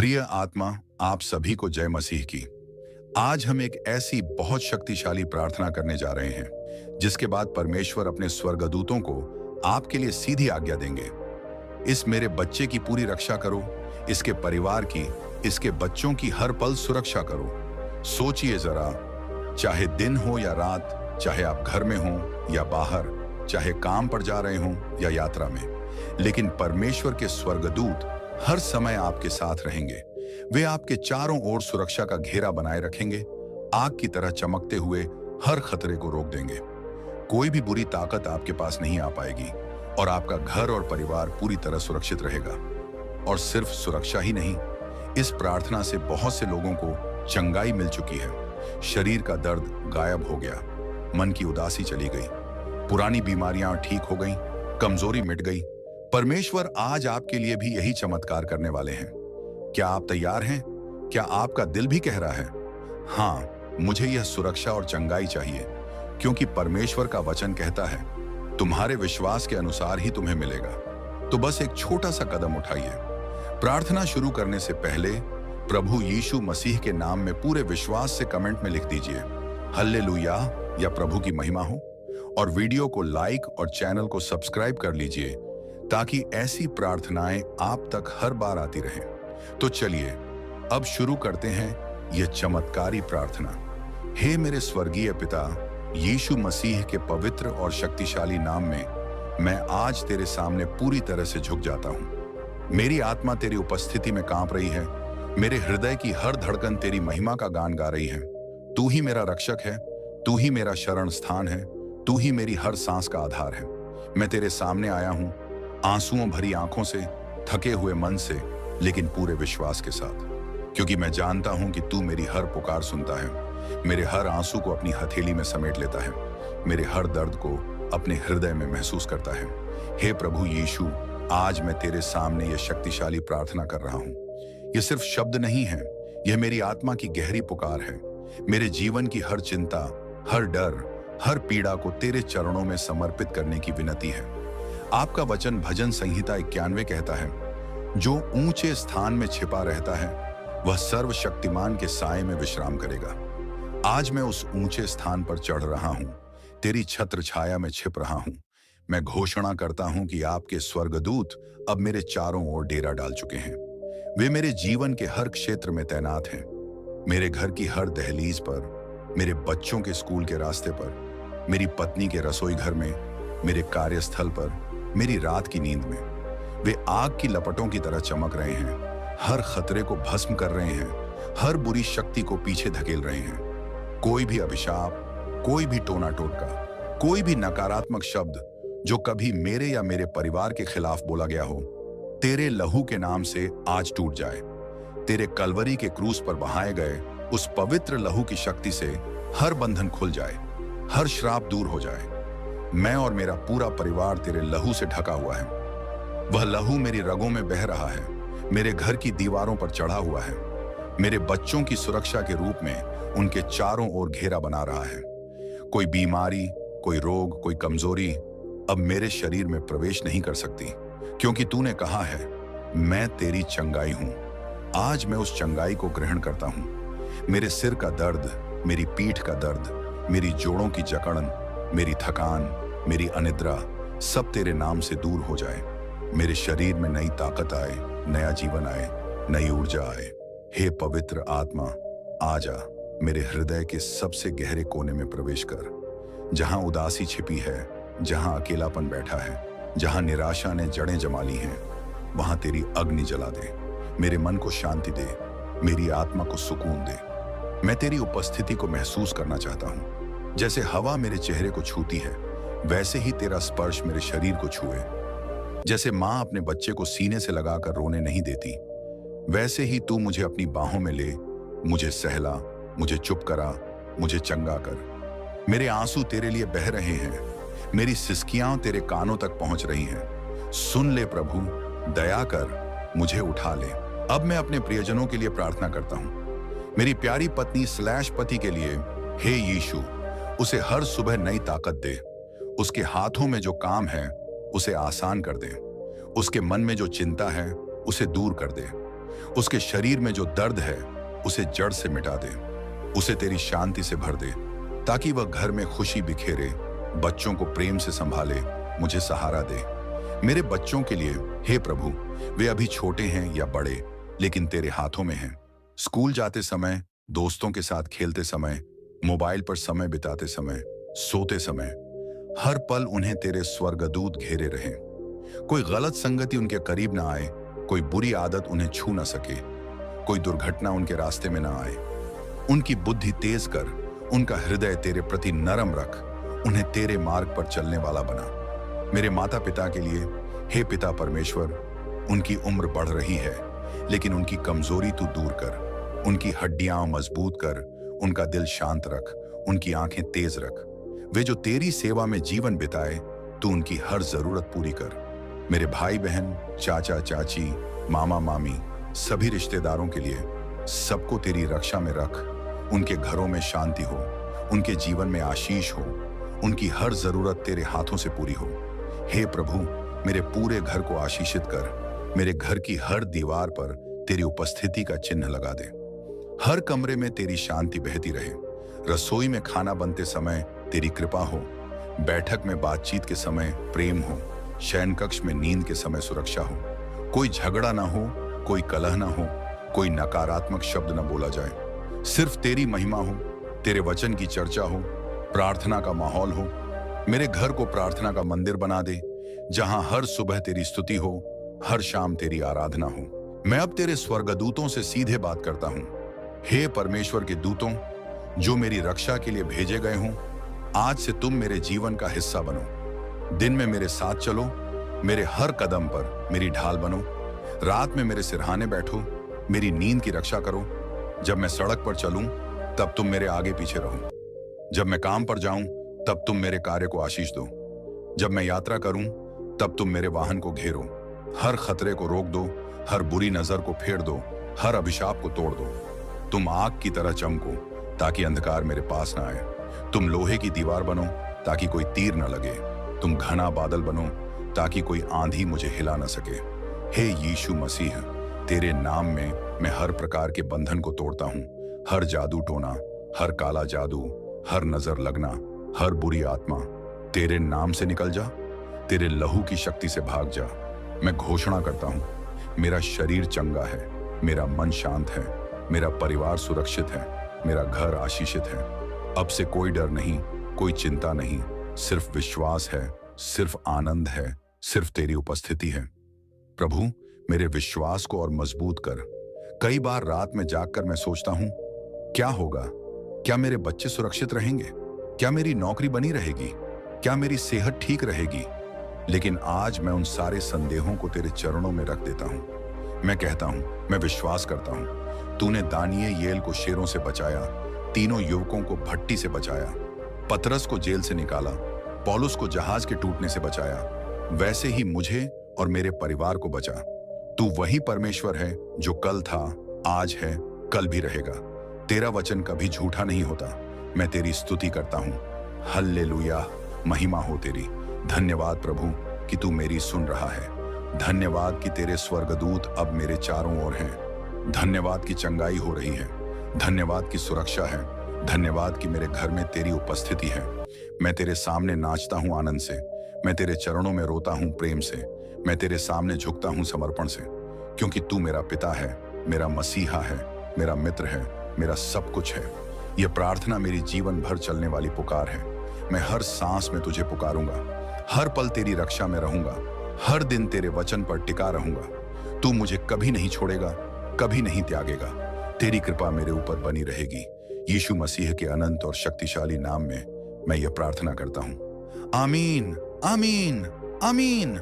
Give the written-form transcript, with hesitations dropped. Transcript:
प्रिय आत्मा, आप सभी को जय मसीह की। आज हम एक ऐसी बहुत शक्तिशाली प्रार्थना करने जा रहे हैं जिसके बाद परमेश्वर अपने स्वर्गदूतों को आपके लिए सीधी आज्ञा देंगे। इस मेरे बच्चे की पूरी रक्षा करो, इसके परिवार की, इसके बच्चों की हर पल सुरक्षा करो। सोचिए जरा, चाहे दिन हो या रात, चाहे आप घर में हो या बाहर, चाहे काम पर जा रहे हो या यात्रा में, लेकिन परमेश्वर के स्वर्गदूत हर समय आपके साथ रहेंगे। वे आपके चारों ओर सुरक्षा का घेरा बनाए रखेंगे, आग की तरह चमकते हुए हर खतरे को रोक देंगे। कोई भी बुरी ताकत आपके पास नहीं आ पाएगी और आपका घर और परिवार पूरी तरह सुरक्षित रहेगा। और सिर्फ सुरक्षा ही नहीं, इस प्रार्थना से बहुत से लोगों को चंगाई मिल चुकी है। शरीर का दर्द गायब हो गया, मन की उदासी चली गई, पुरानी बीमारियां ठीक हो गईं, कमजोरी मिट गई। परमेश्वर आज आपके लिए भी यही चमत्कार करने वाले हैं। क्या आप तैयार हैं? क्या आपका दिल भी कह रहा है, हाँ, मुझे यह सुरक्षा और चंगाई चाहिए? क्योंकि परमेश्वर का वचन कहता है, तुम्हारे विश्वास के अनुसार ही तुम्हें मिलेगा। तो बस एक छोटा सा कदम उठाइए। प्रार्थना शुरू करने से पहले प्रभु यीशु मसीह के नाम में पूरे विश्वास से कमेंट में लिख दीजिए, हल्लेलुया या प्रभु की महिमा हो। और वीडियो को लाइक और चैनल को सब्सक्राइब कर लीजिए ताकि ऐसी प्रार्थनाएं आप तक हर बार आती रहें। तो चलिए अब शुरू करते हैं यह चमत्कारी प्रार्थना। हे मेरे स्वर्गीय पिता, यीशु मसीह के पवित्र और शक्तिशाली नाम में मैं आज तेरे सामने पूरी तरह से झुक जाता हूं। मेरी आत्मा तेरी उपस्थिति में कांप रही है, मेरे हृदय की हर धड़कन तेरी महिमा का गान गा रही है। तू ही मेरा रक्षक है, तू ही मेरा शरण स्थान है, तू ही मेरी हर सांस का आधार है। मैं तेरे सामने आया हूं, आंसुओं भरी आंखों से, थके हुए मन से, लेकिन पूरे विश्वास के साथ, क्योंकि मैं जानता हूं कि तू मेरी हर पुकार सुनता है, मेरे हर आंसू को अपनी हथेली में समेट लेता है, मेरे हर दर्द को अपने हृदय में महसूस करता है। हे प्रभु यीशु, आज मैं तेरे सामने यह शक्तिशाली प्रार्थना कर रहा हूं। यह सिर्फ शब्द नहीं है, यह मेरी आत्मा की गहरी पुकार है। मेरे जीवन की हर चिंता, हर डर, हर पीड़ा को तेरे चरणों में समर्पित करने की विनती है। आपका वचन भजन संहिता 91 कहता है, जो ऊंचे स्थान में छिपा रहता है वह सर्वशक्तिमान के साए में विश्राम करेगा। आज मैं उस ऊंचे स्थान पर चढ़ रहा हूं, तेरी छत्र छाया में छिप रहा हूं। मैं घोषणा करता हूं कि आपके स्वर्गदूत अब मेरे चारों ओर डेरा डाल चुके हैं। वे मेरे जीवन के हर क्षेत्र में तैनात हैं, मेरे घर की हर दहलीज पर, मेरे बच्चों के स्कूल के रास्ते पर, मेरी पत्नी के रसोई घर में, मेरे कार्यस्थल पर, मेरी रात की नींद में। वे आग की लपटों की तरह चमक रहे हैं, हर खतरे को भस्म कर रहे हैं, हर बुरी शक्ति को पीछे धकेल रहे हैं। कोई भी अभिशाप, कोई भी टोना टोटका, कोई भी नकारात्मक शब्द जो कभी मेरे या मेरे परिवार के खिलाफ बोला गया हो, तेरे लहू के नाम से आज टूट जाए। तेरे कलवरी के क्रूस पर बहाए गए उस पवित्र लहू की शक्ति से हर बंधन खुल जाए, हर श्राप दूर हो जाए। मैं और मेरा पूरा परिवार तेरे लहू से ढका हुआ है। वह लहू मेरी रगों में बह रहा है, मेरे घर की दीवारों पर चढ़ा हुआ है, मेरे बच्चों की सुरक्षा के रूप में उनके चारों ओर घेरा बना रहा है। कोई बीमारी, कोई रोग, कोई कमजोरी अब मेरे शरीर में प्रवेश नहीं कर सकती, क्योंकि तूने कहा है, मैं तेरी चंगाई हूं। आज मैं उस चंगाई को ग्रहण करता हूं। मेरे सिर का दर्द, मेरी पीठ का दर्द, मेरी जोड़ों की जकड़न, मेरी थकान, मेरी अनिद्रा, सब तेरे नाम से दूर हो जाए। मेरे शरीर में नई ताकत आए, नया जीवन आए, नई ऊर्जा आए। हे पवित्र आत्मा, आजा मेरे हृदय के सबसे गहरे कोने में प्रवेश कर। जहां उदासी छिपी है, जहां अकेलापन बैठा है, जहां निराशा ने जड़ें जमा ली हैं, वहां तेरी अग्नि जला दे। मेरे मन को शांति दे, मेरी आत्मा को सुकून दे। मैं तेरी उपस्थिति को महसूस करना चाहता हूं। जैसे हवा मेरे चेहरे को छूती है, वैसे ही तेरा स्पर्श मेरे शरीर को छुए। जैसे माँ अपने बच्चे को सीने से लगाकर रोने नहीं देती, वैसे ही तू मुझे अपनी बाहों में ले, मुझे सहला, मुझे चुप करा, मुझे चंगा कर। मेरे आंसू तेरे लिए बह रहे हैं, मेरी सिसकियां तेरे कानों तक पहुंच रही हैं। सुन ले प्रभु, दया कर, मुझे उठा ले। अब मैं अपने प्रियजनों के लिए प्रार्थना करता हूं। मेरी प्यारी पत्नी / पति के लिए, हे यीशु, उसे हर सुबह नई ताकत दे। उसके हाथों में जो काम है उसे आसान कर दे। उसके मन में जो चिंता है उसे दूर कर दे। उसके शरीर में जो दर्द है उसे जड़ से मिटा दे। उसे तेरी शांति से भर दे ताकि वह घर में खुशी बिखेरे, बच्चों को प्रेम से संभाले, मुझे सहारा दे। मेरे बच्चों के लिए हे प्रभु, वे अभी छोटे हैं या बड़े, लेकिन तेरे हाथों में हैं। स्कूल जाते समय, दोस्तों के साथ खेलते समय, मोबाइल पर समय बिताते समय, सोते समय, हर पल उन्हें तेरे स्वर्गदूत घेरे रहें। कोई गलत संगति उनके करीब ना आए, कोई बुरी आदत उन्हें छू ना सके, कोई दुर्घटना उनके रास्ते में ना आए। उनकी बुद्धि तेज कर, उनका हृदय तेरे प्रति नरम रख, उन्हें तेरे मार्ग पर चलने वाला बना। मेरे माता पिता के लिए हे पिता परमेश्वर, उनकी उम्र बढ़ रही है, लेकिन उनकी कमजोरी तू दूर कर। उनकी हड्डियां मजबूत कर, उनका दिल शांत रख, उनकी आंखें तेज रख। वे जो तेरी सेवा में जीवन बिताए, तू उनकी हर जरूरत पूरी कर। मेरे भाई बहन, चाचा चाची, मामा मामी, सभी रिश्तेदारों के लिए सबको तेरी रक्षा में रख। उनके घरों में शांति हो, उनके जीवन में आशीष हो, उनकी हर जरूरत तेरे हाथों से पूरी हो। हे प्रभु, मेरे पूरे घर को आशीषित कर। मेरे घर की हर दीवार पर तेरी उपस्थिति का चिन्ह लगा दे। हर कमरे में तेरी शांति बहती रहे। रसोई में खाना बनते समय तेरी कृपा हो, बैठक में बातचीत के समय प्रेम हो, शयन कक्ष में नींद के समय सुरक्षा हो। कोई झगड़ा ना हो, कोई कलह ना हो, कोई नकारात्मक शब्द न बोला जाए। सिर्फ तेरी महिमा हो, तेरे वचन की चर्चा हो, प्रार्थना का माहौल हो। मेरे घर को प्रार्थना का मंदिर बना दे, जहां हर सुबह तेरी स्तुति हो, हर शाम तेरी आराधना हो। मैं अब तेरे स्वर्गदूतों से सीधे बात करता हूं। हे परमेश्वर के दूतों, जो मेरी रक्षा के लिए भेजे गए हों, आज से तुम मेरे जीवन का हिस्सा बनो। दिन में मेरे साथ चलो, मेरे हर कदम पर मेरी ढाल बनो। रात में मेरे सिरहाने बैठो, मेरी नींद की रक्षा करो। जब मैं सड़क पर चलूं, तब तुम मेरे आगे पीछे रहो। जब मैं काम पर जाऊं, तब तुम मेरे कार्य को आशीष दो। जब मैं यात्रा करूं, तब तुम मेरे वाहन को घेरो। हर खतरे को रोक दो, हर बुरी नजर को फेर दो, हर अभिशाप को तोड़ दो। तुम आग की तरह चमको ताकि अंधकार मेरे पास ना आए। तुम लोहे की दीवार बनो ताकि कोई तीर न लगे। तुम घना बादल बनो ताकि कोई आंधी मुझे हिला न सके। हे यीशु मसीह, तेरे नाम में मैं हर प्रकार के बंधन को तोड़ता हूँ। हर जादू टोना, हर काला जादू, हर नजर लगना, हर बुरी आत्मा तेरे नाम से निकल जा। तेरे लहू की शक्ति से भाग जा। मैं घोषणा करता हूँ, मेरा शरीर चंगा है, मेरा मन शांत है, मेरा परिवार सुरक्षित है, मेरा घर आशीषित है। अब से कोई डर नहीं, कोई चिंता नहीं, सिर्फ विश्वास है, सिर्फ आनंद है, सिर्फ तेरी उपस्थिति है। प्रभु, मेरे विश्वास को और मजबूत कर। कई बार रात में जागकर मैं सोचता हूँ, क्या होगा? क्या मेरे बच्चे सुरक्षित रहेंगे? क्या मेरी नौकरी बनी रहेगी? क्या मेरी सेहत ठीक रहेगी? लेकिन आज मैं उन सारे संदेहों को तेरे चरणों में रख देता हूँ। मैं कहता हूँ, मैं विश्वास करता हूँ, तूने दानियेल को शेरों से बचाया, तीनों युवकों को भट्टी से बचाया, पतरस को जेल से निकाला, पौलुस को जहाज के टूटने से बचाया, वैसे ही मुझे और मेरे परिवार को बचा। तू वही परमेश्वर है जो कल था, आज है, कल भी रहेगा। तेरा वचन कभी झूठा नहीं होता। मैं तेरी स्तुति करता हूँ। हल्लेलुया, महिमा हो तेरी। धन्यवाद प्रभु कि तू मेरी सुन रहा है। धन्यवाद कि तेरे स्वर्गदूत अब मेरे चारों ओर हैं। धन्यवाद कि चंगाई हो रही है। धन्यवाद की सुरक्षा है। धन्यवाद कि मेरे घर में तेरी उपस्थिति है। मैं तेरे सामने नाचता हूँ आनंद से। मैं तेरे चरणों में रोता हूँ प्रेम से। मैं तेरे सामने झुकता हूँ समर्पण से, क्योंकि तू मेरा पिता है, मेरा मसीहा है, मेरा मित्र है, मेरा सब कुछ है। यह प्रार्थना मेरी जीवन भर चलने वाली पुकार है। मैं हर सांस में तुझे पुकारूंगा, हर पल तेरी रक्षा में रहूंगा, हर दिन तेरे वचन पर टिका रहूंगा। तू मुझे कभी नहीं छोड़ेगा, कभी नहीं त्यागेगा। तेरी कृपा मेरे ऊपर बनी रहेगी। यीशु मसीह के अनंत और शक्तिशाली नाम में मैं यह प्रार्थना करता हूं। आमीन, आमीन, आमीन।